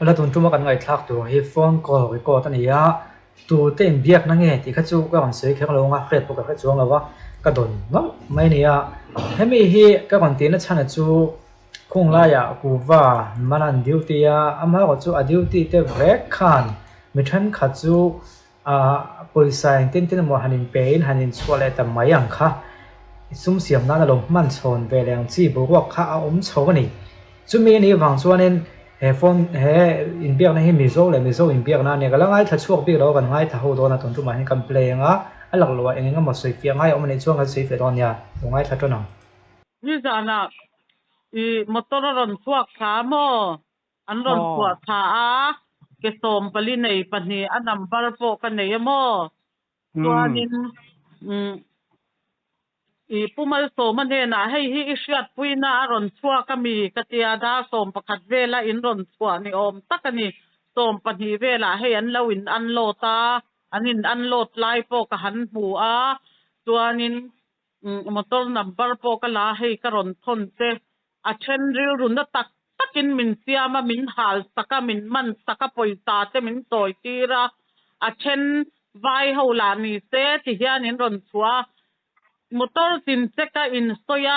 แล้วตุนจุมากันไงทักตัวให้ฟอนกอลก็ตันนี้อะตัวเต็มเบียกนั่งเงี้ยที่เขาจูก็มันสวยแค่ลงอ่ะเฟรดพวกเขาจูงแล้วว่ากระโดนมั้งไม่เนี่ยให้ไม่ฮีก็ก่อนตีนั่นฉันจูคงไล่อะกูว่ามันอันดิวตี้อะอามาก็จูอดิวตี้เตเวกขันไม่ทันขัดจูปุยใส่ตินตินมัวหันินเป็นหันินชัวเลยแต่ไม่ยังค่ะซุ่มเสียมนั่นลงมันชนเวลงจีบอกว่าข้าเอาชนนี่จุมีนี่ฟังชัวเนี่ยเฮฟอนเฮอินเบียกนั่นเฮมิโซเลยมิโซอินเบียกนั่นเนี่ยก็แล้วไงถ้าช่วงปีเรากันไงถ้าหัวโดนนะตอนจุมาเห็นกันเพลงอ่ะหลักลัวเองก็มาสวยเฟียงไงเอามันในช่วงกันสวยเฟียตอนเนี่ยตรงไงถ้าตัวนั้นนี่จานะมอเตอร์รอนพวกขาโมอันรอนพวกขาเกสมปลีในปันนี้อันนำบาร์โปกันในโมตัวนี้ผู้มาสมันเนี่ยนะให้ฮิเชียดปุยน่ารอนชัวก็มีกติยาดาสมประคัดเวลาอินรอนชัวนี่อมตักนี่สมปนีเวลาให้อันลาวินอันโลตาอันนี้อันโลดไลโปกหันหัวตัวนี้มอเตอร์นับเบอร์โปกลาให้กรอนทนเจอาเชนริลรุนตักินมินเซียมามินหาลสักมินมันสักปอยตาเจมินโตยตีระอาเชนไวเฮาลานีเซที่เฮียนินรอนชัวมอเตอร์สินเซกอินสอย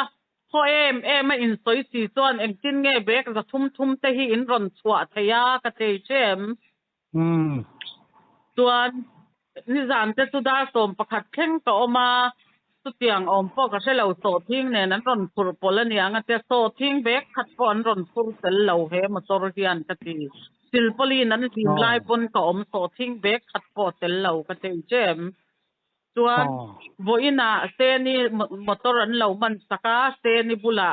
พอเอ็มอินสอยสีส่วนเอ็งจินเงเบกจะทุ่มเตฮีอินรอนชัวทยากะเตเชมส่วนนิจานเจสุดาสมประคัดเข่งต่อมาสุดเตียงอมพวกก็ใช้เหล่าโซทิ้งเนี่ยนั้นรอนฟูร์ปอลเนี่ยงั้นจะโซทิ้งเบกขัดปอนรอนฟูร์เซลเหล่าเฮมาตอร์เรียนกติสิลปลีนั้นทีมไล่ปนก็อมโซทิ้งเบกขัดปอนเซลเหล่ากติเจมส่วนโบอินาเซนี่มอตอร์อันเหล่ามันสก้าเซนี่บุละ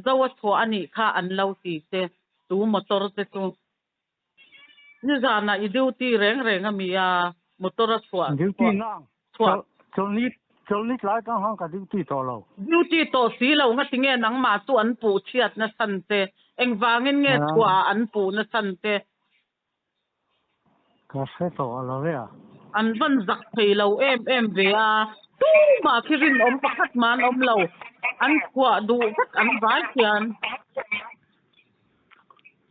จะวัดทัวอันนี้ข้าอันเหล่าสีเซตูมอตอร์เซตูนี่จานะอีดิวตีแรงมีมอตอร์ทัวดิวตี้นั่งทัวจนนี้หลายตั้งห้องกับดิวตี้ต่อเราดิวตี้ต่อสีเรางั้นที่เงี้ยนังมาตัวอันปูเชียดนะสันเตเอ็งวางเงี้ยทัวอันปูนะสันเตก็เสร็จต่อเราเลยอันวันจักเพลเราเอ็มเวียตู้มาคิรินอมประคัดมันอมเราอันขวาดูพักอันไว้เขียน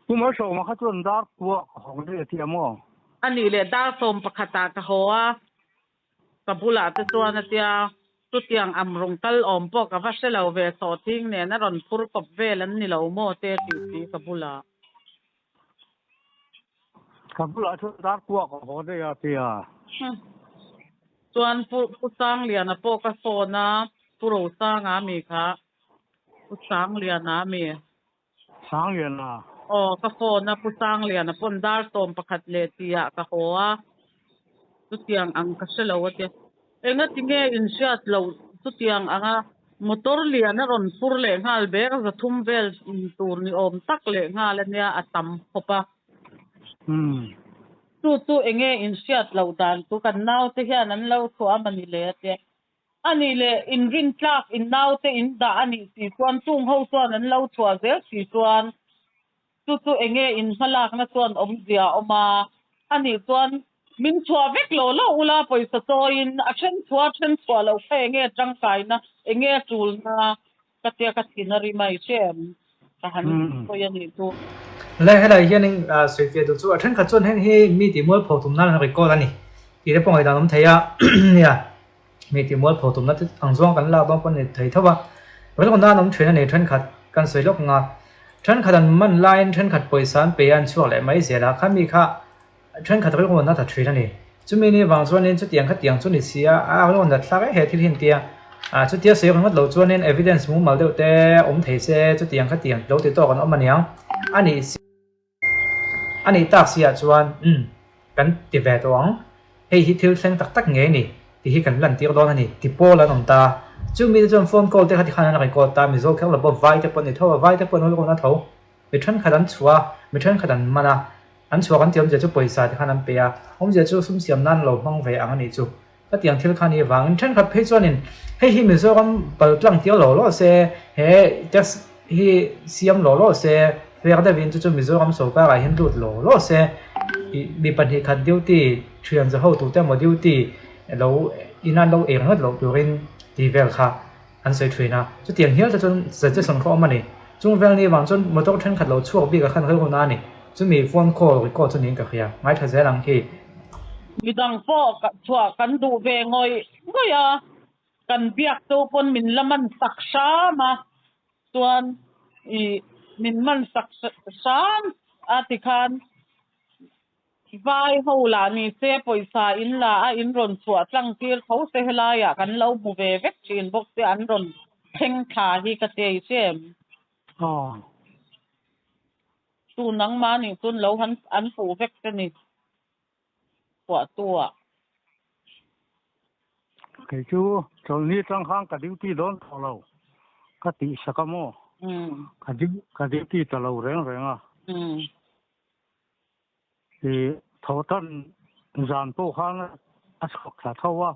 ผู้มาส่งมาเขาจนดาร์ตัวของเรื่องที่มองอันนี้เลยดาสมประคัตากะหัวกับบุหลาตัวนั่นเดียวตุเตียงอัมรงตัลอมปอกกับว่าเสลาเวสอทิ้งเนี่ยนั่นรอนพูดกับเวลันนี่เราโมเตตีกับบุหลากับผู้หลายชุดรักพวกของได้ยาเตียส่วนผู้สร้างเรียนนะโปกโซนะผู้รู้สร้างมีค่ะผู้สร้างเรียนมีสร้างเรียนอ๋อกระโฟนะผู้สร้างเรียนนะปนดาร์ตมประคัดเลตียกะหัวตุเตียงอังกัสเลาวเตเองก็ทิ้งอินเชียตเลวตุเตียงอังมอเตอร์เรียนนะรอนฟูร์เลงฮัลเบกจะทุ่มเวลตูร์นี่อมตักเลงฮัลเนี่ยอัตมพบปะตู้เองอินเชียตเราดันตู้กันนาวเทียนั้นเราทัวมันนี่เลยเตอันนี้เลยอินรินคลากอินนาวเตอินดาอันนี้สีส่วนจุงเขาส่วนนั้นเราทัวเสียสีส่วนตู้เองอินพลากนะส่วนอมเดียออกมาอันนี้ส่วนมินทัวเวกโลเราอุลาไปสโตอินอาเช่นทัวเราแค่เงี้ยจังไกนะเงี้ยจูลนะกติกาที่นริไม่เชื่อมกหันตัวยันนี่ตู้และให้ได้เฮียนึงสวยเฟียตัวจู่ท่านขัดจนให้มีติมัวพอตุ่มนั่นอะไรก็แล้วนี่ที่ได้ปองไอ้ดาวน้ำไทยเนี่ยมีติมัวพอตุ่มนั่นอังซ่องกันลาบ้างปนไทยเท่าว่าเวลาคนด้านน้ำเทรนนี่ท่านขัดกันสวยลกงาท่านขัดมันไลน์ท่านขัดปล่อยสารเปย์อันช่วงแหละไม่เสียละข้ามีค่าท่านขัดเรื่องคนนั้นถัดเทรนนี่จุดมีนี่บางส่วนนี่จุดเตียงขัดเตียงจุดนี่เสียเรื่องคนนั้นทักให้เหตุที่เห็นเตียงจุดเดียวเสียคนนั้นเราส่วนนี่ evidence มุ่งมาเดียวแต่ไทยเสียจุดเตียงขัดเตียงเราติดต่อกันมันยังอันนี้ตักเสียจวนกันติเวตวังให้ฮิตทิลเซงตักเงี้ยนี่ที่กันลันตีกโดนนี่ที่โปแล้วน้องตาจู่มีจนโฟนคอลที่ขัดขันอะไรก็ตามมีโซ่แค่ระบบไวแต่ปนนี่เท่าไวแต่ปนเราคนนั้นเท่าไม่ทันขันชัวไม่ทันขันมันอันชัวกันเตรียมจะจู่ปล่อยสายที่ขันเปียผมจะจู่สุ่มเสียมนั่นเราบังเวอันนี้จู่ก็เตรียมทิลขันนี้วางทันขัดเพจวนนี่ให้ฮิมิโซ่กันเปิดหลังเตียวหล่อเสียให้เด็กให้เสียมหล่อเสียเวลาได้วินจู่มิโซรัมโซกาเห็นดูดโลเซมีปัญหาขัดดิวตี้เชื่อมจะเข้าตัวแต่หมดดิวตี้เราอินันเราเองก็เราอยู่รินดีเวลค่ะอันสวยทวีนะจะเตียงเหี้ยจะจนจะสังเคราะห์มันนี่จงเวลนี้บางจนมาต้องทันขัดเราชั่วบีกับขันเขาคนนั้นนี่ chu mi phone call ko chu ning ka khia ngai tha zelang hi midang po chua kan du ve ngoi à kan biak to pon min laman saksa ma tuan i min man saksan atikan vai ho la ni se poisa in la a in ron chua tlang tir tho se hela ya kan lo mu ve vek chin bok se an ron theng tha hi ka te sem ờ tu nang ma ni tun lo han an pu vek te ni kwa tua cái chú cho ni trong hang cả duty đón thọ lâu cái tí sao cái mò cái duty thọ lâu rèn rèn à thì thọ tân giảm bộ hang á sọc thả thâu à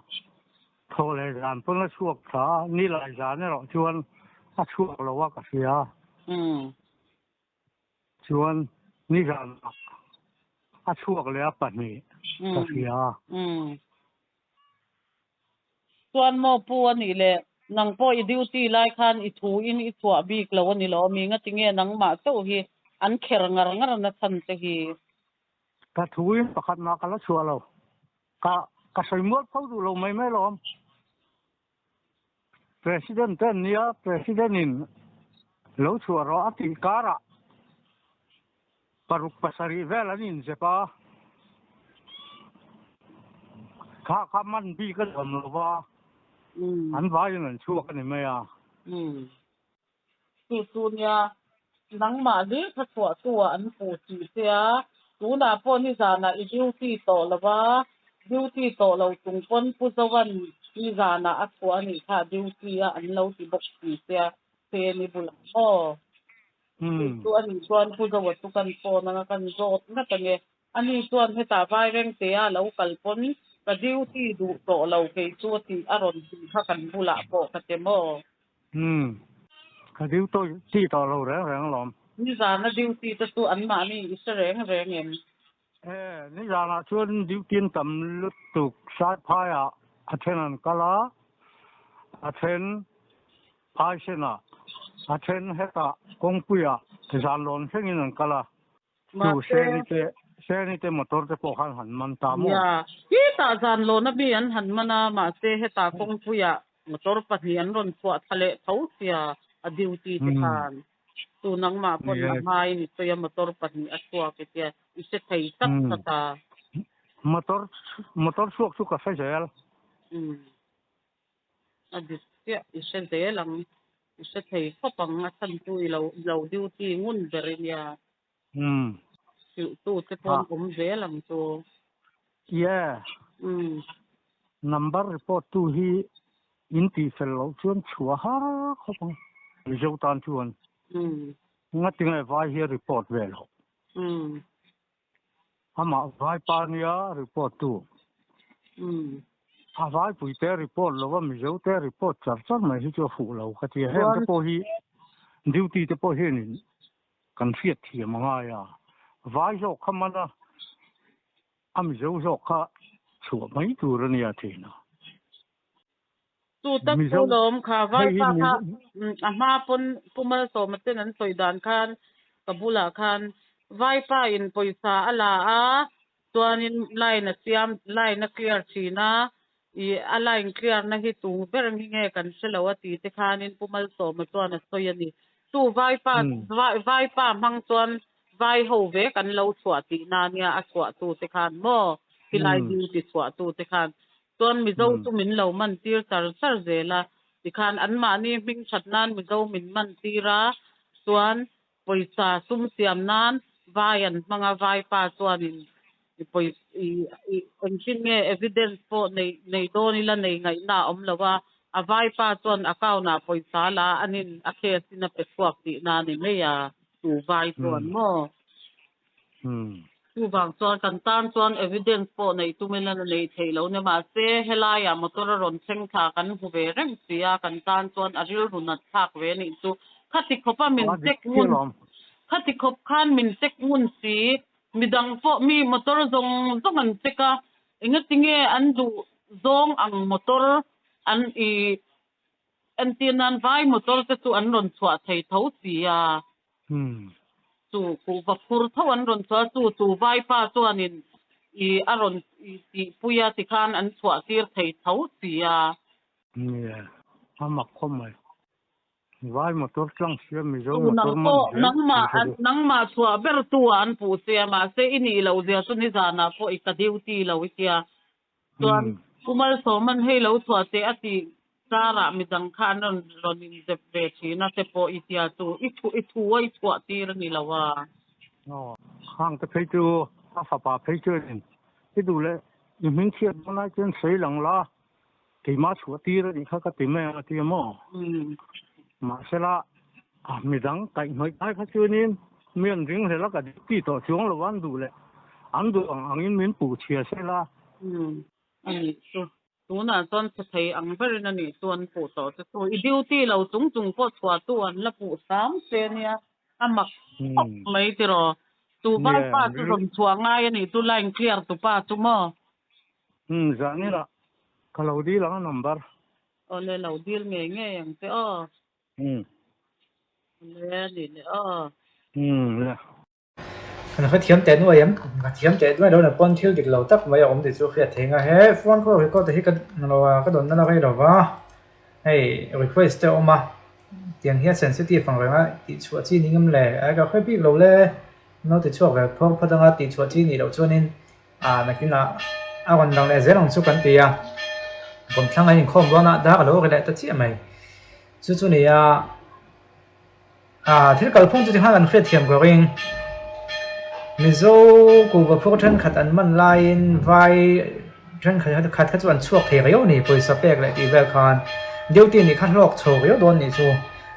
thọ lại giảm bộ nó suộc thả ni lại giảm này rồi chuan á suộc lâu à cái gì à chuan ni giảm á suộc lại bắt ni cái gì à tuan mo pu ani le nang po I duty lai khan I thu in I thua bik lo ani lo mi nga tinge nang ma to hi an kher ngar na than te hi cái thúi pakhat na cái lá suộc lâu cái sợi mướt phâu đủ lâu mấy mấy lắm president tên nia president in lâu suộc rồi á thì cá ra paruk pasari vel anin sepa kha man bi ka dom lo wa an vai nan chu ka ni me ya tu nya nang ma li kha thua tua an pu chi sia tu na po ni za na I duty to lawa duty to lo tung pon pu zawan ni za na a thua ni kha duty a an lo ti bok chi sia pe ni bul o tu ani chuan pu zawa tu kan po na kan zot na ta nge ani chuan heta vai reng te a lo kal pon ka duty du to lo ke chu ti aron ti kha kan bula po ka te mo cái điều tôi chỉ tao lâu rồi rồi lắm ni za na duty ta tu an ma ni israeng reng em ni ra là chuan điều tiên tầm lúc tục sát phai à athen an kala athen phai se na athen heta kong puya zan lon sengin an kala tu se ni te motor te po khan han man ta mo ya hi ta zan lo na bi an han mana ma se heta kong puya motor pathi an ron chua thale tho sia a duty te khan tu nang ma pon na mai ni to ya motor pathi a chua ke tia I se thei tak ta motor suak su ka fa jel a dis tia I se de lang I se thei khopang a than tu I lo duty ngun berin ya tu te pon ve lang tu yeah number report tu hi in ti fel lo chuan chua ha khopang jo tan chuan nga tingai vai hi report ve lo ama vai pa nia report tu a vai pui te report lo wa mi jo te report char char mai hi chu fu lo ka ti he te po hi duty te po hi ni kan fiat thi ma nga ya vai jo khamana am jo kha chu mai tu ra ni a thi na tu tak tu lom kha vai pa kha ama pon pumal so maten an soidan khan kabula khan vai pa in poisa ala a tuanin line siam line clear china I line clear na hi tu berang nge kan selawati te khanin pumal so matona soyani tu vai pa mang tuan vai ho ve kan lo chhuati na nia a chwa tu te khan mo hilai du ti chwa tu te khan tuan mi zo tu min lo man tir sar zela ti khan an ma ni ming chat nan mi zo min man tira tuan poisa sum siam nan vaian manga vai pa tuan in poi an chin nge evidence po nei do ni la nei ngai na om lawa a vai pa tuan account na poisa la anin a case na pe swak ti na ni me ya tu vai tuan mo tu bang chuan kan tan chuan evidence po nei tumela na nei theilo ne ma se helaya motor ron theng tha kan hu ve reng sia kan tan chuan aril runat thak ve ni chu khati khopa min tek mun khati khop khan min tek mun si midang po mi motor zong an teka inga tinge an du zong ang motor an I an tinan vai motor te chu an ron chua thei tho sia chu ku va phur thawan ron chua chu vai pa chuanin I aron ti puya ti khan an chua tir thei thau tia nè mặc không mày vai motor tlang sia mi zo tu motor nang ma chua ber tu an pu se ma se ini lo zia tu ni zana po I ka duty lo tia tuan kumal so man hei lo chua te ati sara mi dang khan ron in de ve chi na te po itia tu I thu wai chua tir ni lawa hang ta phei chu a fa pa phei chu ni cái đủ lệ mình thiệt nó nói trên sấy lằng la thì mà sửa ti rồi thì khác cái tìm mẹ thì mà sẽ là mình đang cạnh mấy cái khác chưa nên miền riêng thì là cái tí tổ xuống là vẫn đủ lệ ăn đủ ăn in miền bù chia sẽ là anh tu na ton se thei ang ver na ni tuan pu to te tu I duty lo chung chung po chua tuan la pu sam se nia amak mai ti ro tu ba pa tu rom chua ngai ni tu line clear tu pa tu mo dạ như là kalau đi là number ole lo deal nge nge yang te le ni le là anh phải thiếm tiền nuôi em thiếm tiền nuôi đâu là con thiếu được lâu tắc mấy ông thì chú phải thiệt à hết phone có thể cái nó cái đồn nó cái đâu vào hey request cho mà tiền hiện sensitive phần rồi mà thì chú chỉ ní ngâm lệ cái hơi bị lâu lệ nó thì chú về phong phát ra thì chú chỉ ní đâu cho nên là cái là còn đang là dễ lòng chú cần tiền còn thằng này không có nè đã cái lỗ cái này tất nhiên mày chú này thế cái phong chú thì hai lần phải thiếm của mình mình zo cụ và phụ thân khát ăn mặn lain vai thân khát cho ăn chuột thì cái này bồi sắp bẹt lại thì về còn điều tiền thì khát lọc chầu cái đòn này chú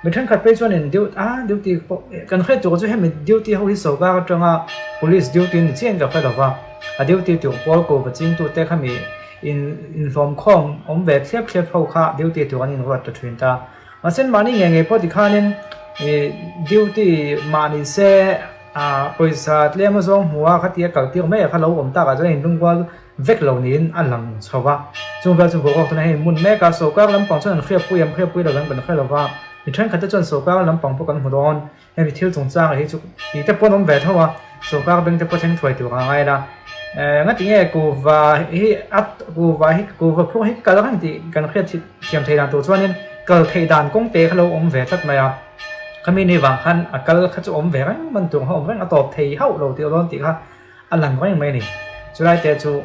mình thân khát bây giờ nên điều tiền cần khát chỗ cho hay mình điều tiền hậu số cái trong police điều tiền thì chuyện gặp phải đâu vào điều tiền tiểu bảo cụ và chính tụ tế khai mình inform com ông về xếp hậu khá điều tiền tiểu anh in hoạt động ta mà xem mà nghe nghe bảo thì khá nên điều tiền mà nên sẽ bây giờ lấy mà giống mua cái tiệc cầu tiêu mấy cái lâu ổn ta cả cho nên đúng qua vết lâu nín ăn lằng sao vậy chúng ta chúng tôi này muốn mấy cái số các lắm bằng cho nên khép bùi đầu gần bên khai lâu vào thì trên cái chân số các lắm bằng bộ cần một đòn em bị thiếu trồng trang thì chúng thì tiếp bốn ông về thôi à số các bên tiếp bốn thêm tuổi tiểu hàng ngày là ngay tiếng nghe cô và cô và phụ hết cái đó thì cần khép tiệm thầy đàn tổ cho nên cờ thầy đàn công tế khai lâu ông về tất mà kami ni wang khan akal kha chu om ve rang man tung hom rang atop thei hau lo ti lon ti kha alang wang mai ni chulai te chu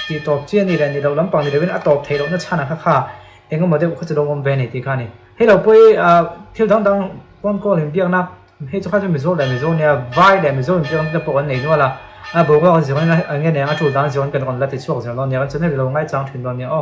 ti top chen ni le ni lo lampang ni le atop thei lo na chana kha kha engom ma de kha chu lo om ve ni ti kha ni he lo poi thil dang dang pon ko lim biang na he chu kha chu mi zo le mi zo nia vai le mi zo mi biang te po an nei no la bo ga ji na nge ne a chu dan ji on kan on la ti chu zo lo nia chen ne lo ngai chang thin lo nia o